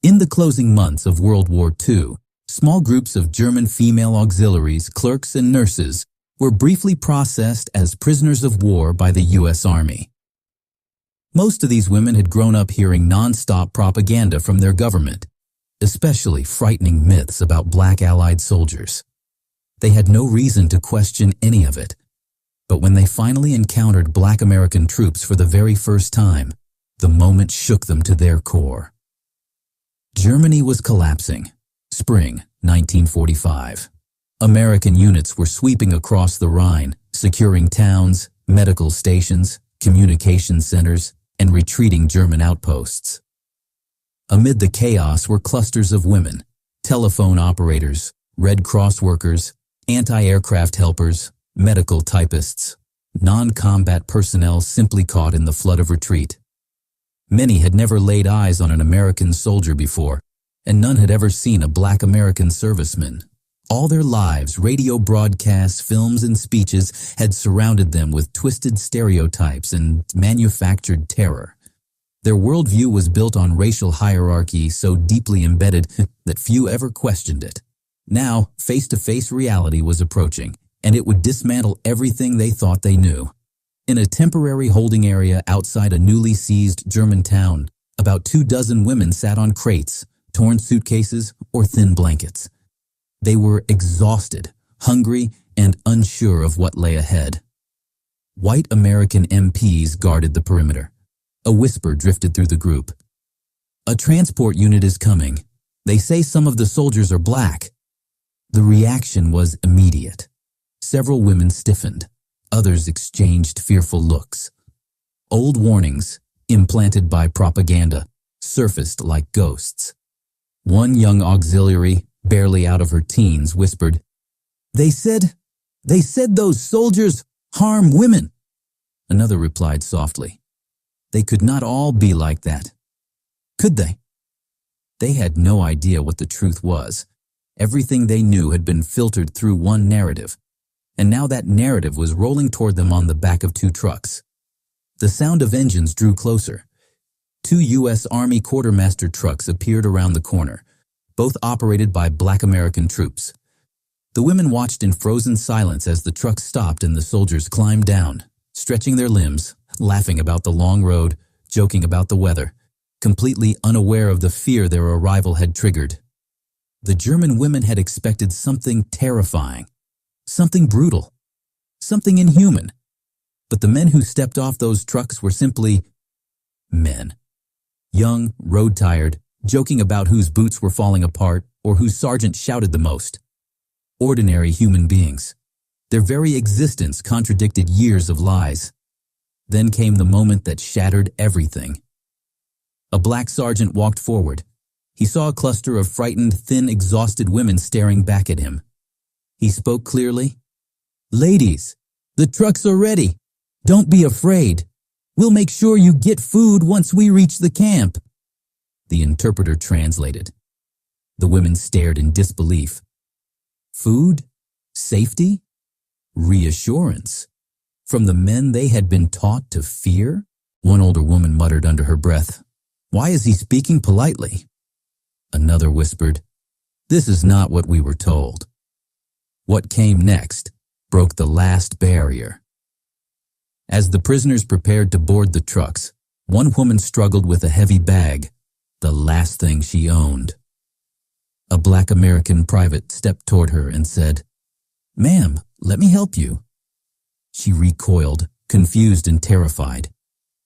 In the closing months of World War II, small groups of German female auxiliaries, clerks, and nurses were briefly processed as prisoners of war by the U.S. Army. Most of these women had grown up hearing non-stop propaganda from their government, especially frightening myths about black Allied soldiers. They had no reason to question any of it, but when they finally encountered black American troops for the very first time, the moment shook them to their core. Germany was collapsing. Spring 1945. American units were sweeping across the Rhine, securing towns, medical stations, communication centers, and retreating German outposts. Amid the chaos were clusters of women, telephone operators, Red Cross workers, anti-aircraft helpers, medical typists, non-combat personnel simply caught in the flood of retreat. Many had never laid eyes on an American soldier before, and none had ever seen a black American serviceman. All their lives, radio broadcasts, films, and speeches had surrounded them with twisted stereotypes and manufactured terror. Their worldview was built on racial hierarchy so deeply embedded that few ever questioned it. Now, face-to-face reality was approaching, and it would dismantle everything they thought they knew. In a temporary holding area outside a newly seized German town, about 24 women sat on crates, torn suitcases, or thin blankets. They were exhausted, hungry, and unsure of what lay ahead. White American MPs guarded the perimeter. A whisper drifted through the group. "A transport unit is coming. They say some of the soldiers are black." The reaction was immediate. Several women stiffened. Others exchanged fearful looks. Old warnings, implanted by propaganda, surfaced like ghosts. One young auxiliary, barely out of her teens, whispered, They said those soldiers harm women." Another replied softly, "They could not all be like that. Could they?" They had no idea what the truth was. Everything they knew had been filtered through one narrative, and now that narrative was rolling toward them on the back of 2 trucks. The sound of engines drew closer. 2 U.S. Army quartermaster trucks appeared around the corner, both operated by black American troops. The women watched in frozen silence as the trucks stopped and the soldiers climbed down, stretching their limbs, laughing about the long road, joking about the weather, completely unaware of the fear their arrival had triggered. The German women had expected something terrifying, something brutal, something inhuman. But the men who stepped off those trucks were simply men. Young, road-tired, joking about whose boots were falling apart or whose sergeant shouted the most. Ordinary human beings. Their very existence contradicted years of lies. Then came the moment that shattered everything. A black sergeant walked forward. He saw a cluster of frightened, thin, exhausted women staring back at him. He spoke clearly. "Ladies, the trucks are ready. Don't be afraid. We'll make sure you get food once we reach the camp." The interpreter translated. The women stared in disbelief. Food? Safety? Reassurance? From the men they had been taught to fear? One older woman muttered under her breath, "Why is he speaking politely?" Another whispered, "This is not what we were told." What came next broke the last barrier. As the prisoners prepared to board the trucks, one woman struggled with a heavy bag, the last thing she owned. A black American private stepped toward her and said, "Ma'am, let me help you." She recoiled, confused and terrified.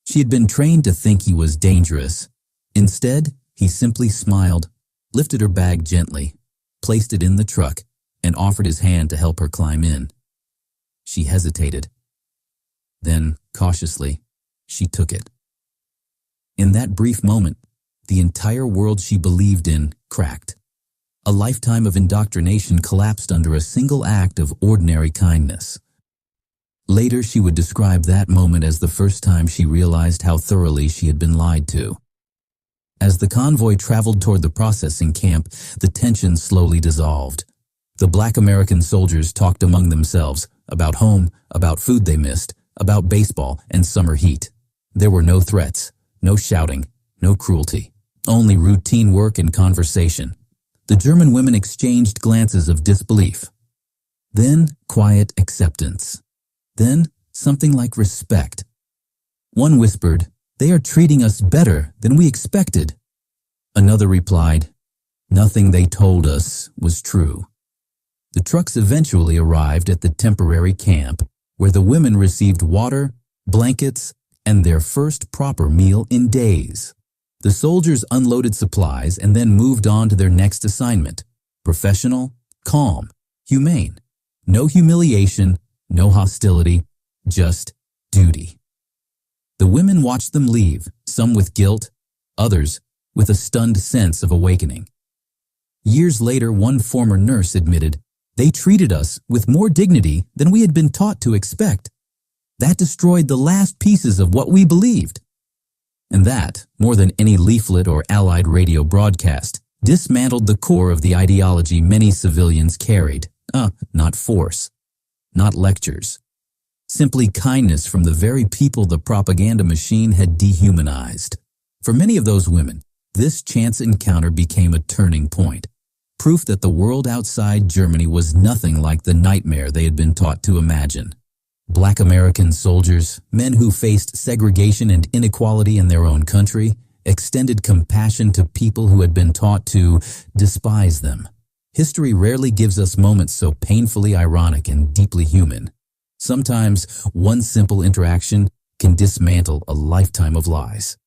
She had been trained to think he was dangerous. Instead, he simply smiled, lifted her bag gently, placed it in the truck, and offered his hand to help her climb in. She hesitated. Then, cautiously, she took it. In that brief moment, the entire world she believed in cracked. A lifetime of indoctrination collapsed under a single act of ordinary kindness. Later, she would describe that moment as the first time she realized how thoroughly she had been lied to. As the convoy traveled toward the processing camp, the tension slowly dissolved. The black American soldiers talked among themselves about home, about food they missed, about baseball and summer heat. There were no threats, no shouting, no cruelty, Only routine work and conversation. The German women exchanged glances of disbelief. Then quiet acceptance. Then something like respect. One whispered, "They are treating us better than we expected." Another replied, "Nothing they told us was true." The trucks eventually arrived at the temporary camp, where the women received water, blankets, and their first proper meal in days. The soldiers unloaded supplies and then moved on to their next assignment. Professional, calm, humane. No humiliation, no hostility, just duty. The women watched them leave, some with guilt, others with a stunned sense of awakening. Years later, one former nurse admitted, "They treated us with more dignity than we had been taught to expect. That destroyed the last pieces of what we believed." And that, more than any leaflet or Allied radio broadcast, dismantled the core of the ideology many civilians carried. Not force, not lectures. Simply kindness from the very people the propaganda machine had dehumanized. For many of those women, this chance encounter became a turning point. Proof that the world outside Germany was nothing like the nightmare they had been taught to imagine. Black American soldiers, men who faced segregation and inequality in their own country, extended compassion to people who had been taught to despise them. History rarely gives us moments so painfully ironic and deeply human. Sometimes one simple interaction can dismantle a lifetime of lies.